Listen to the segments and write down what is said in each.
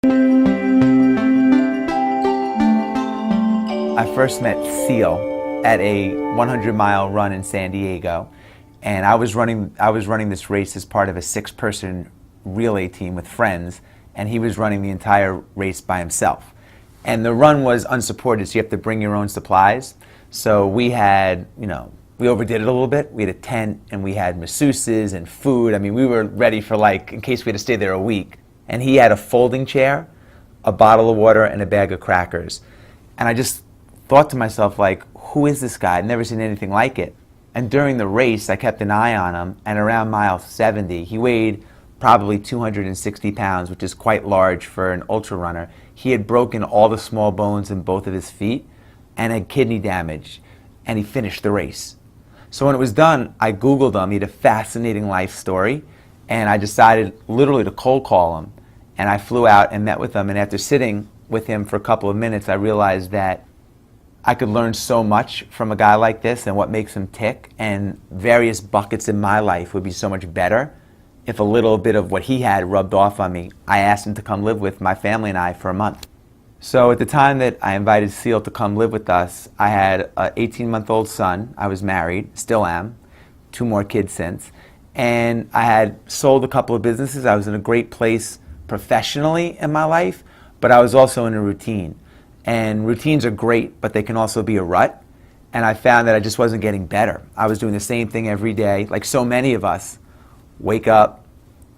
I first met Seal at a 100-mile run in San Diego, and I was running this race as part of a 6-person relay team with friends, and he was running the entire race by himself. And the run was unsupported, so you have to bring your own supplies. So we had, we overdid it a little bit. We had a tent, and we had masseuses and food. I mean, we were ready for, like, in case we had to stay there a week. And he had a folding chair, a bottle of water, and a bag of crackers. And I just thought to myself, like, who is this guy? I'd never seen anything like it. And during the race, I kept an eye on him, and around mile 70, he weighed probably 260 pounds, which is quite large for an ultra runner. He had broken all the small bones in both of his feet and had kidney damage, and he finished the race. So when it was done, I Googled him. He had a fascinating life story, and I decided literally to cold call him. And I flew out and met with him, and after sitting with him for a couple of minutes, I realized that I could learn so much from a guy like this and what makes him tick, and various buckets in my life would be so much better if a little bit of what he had rubbed off on me. I asked him to come live with my family and I for a month. So at the time that I invited Seal to come live with us, I had an 18-month-old son. I was married, still am, 2 more kids since, and I had sold a couple of businesses. I was in a great place professionally in my life, but I was also in a routine. And routines are great, but they can also be a rut. And I found that I just wasn't getting better. I was doing the same thing every day, like so many of us. Wake up,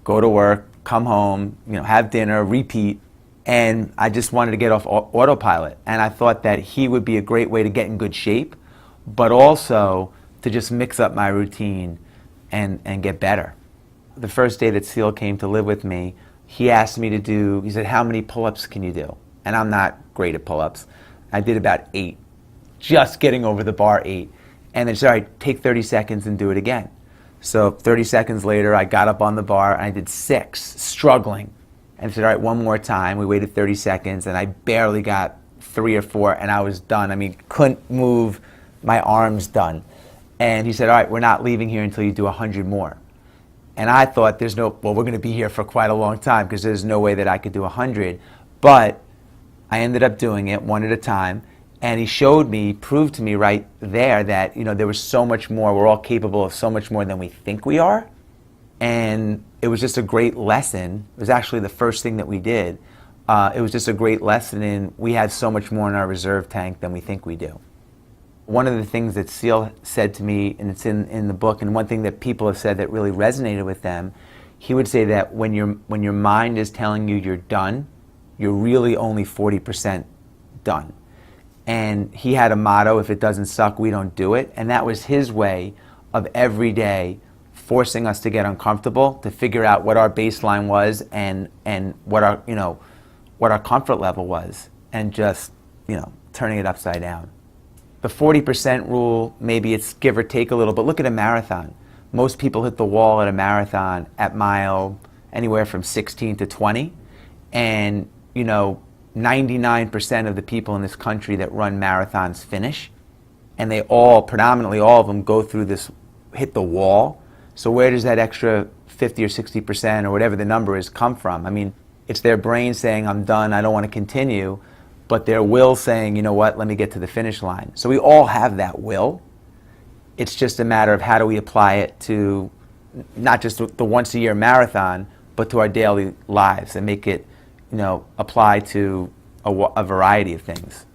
go to work, come home, have dinner, repeat. And I just wanted to get off autopilot. And I thought that he would be a great way to get in good shape, but also to just mix up my routine and get better. The first day that Seal came to live with me, he asked me he said, how many pull-ups can you do? And I'm not great at pull-ups. I did about 8, just getting over the bar 8. And then he said, all right, take 30 seconds and do it again. So 30 seconds later, I got up on the bar and I did 6, struggling. And he said, all right, one more time. We waited 30 seconds and I barely got 3 or 4 and I was done. I mean, couldn't move my arms done. And he said, all right, we're not leaving here until you do 100 more. And I thought we're going to be here for quite a long time because there's no way that I could do 100. But I ended up doing it one at a time, and he proved to me right there that there was so much more. We're all capable of so much more than we think we are, and it was just a great lesson. It was actually the first thing that we did. It was just a great lesson in we have so much more in our reserve tank than we think we do. One of the things that Seal said to me, and it's in the book, and one thing that people have said that really resonated with them, he would say that when your mind is telling you you're done, you're really only 40% done. And he had a motto, if it doesn't suck, we don't do it. And that was his way of every day forcing us to get uncomfortable, to figure out what our baseline was and what our comfort level was, and just, turning it upside down. The 40% rule, maybe it's give or take a little, but look at a marathon. Most people hit the wall at a marathon at mile anywhere from 16 to 20. And 99% of the people in this country that run marathons finish, and predominantly all of them go through this, hit the wall. So where does that extra 50 or 60% or whatever the number is come from? I mean, it's their brain saying, I'm done, I don't want to continue, but their will saying, you know what, let me get to the finish line. So we all have that will. It's just a matter of how do we apply it to not just the once-a-year marathon, but to our daily lives and make it apply to a variety of things.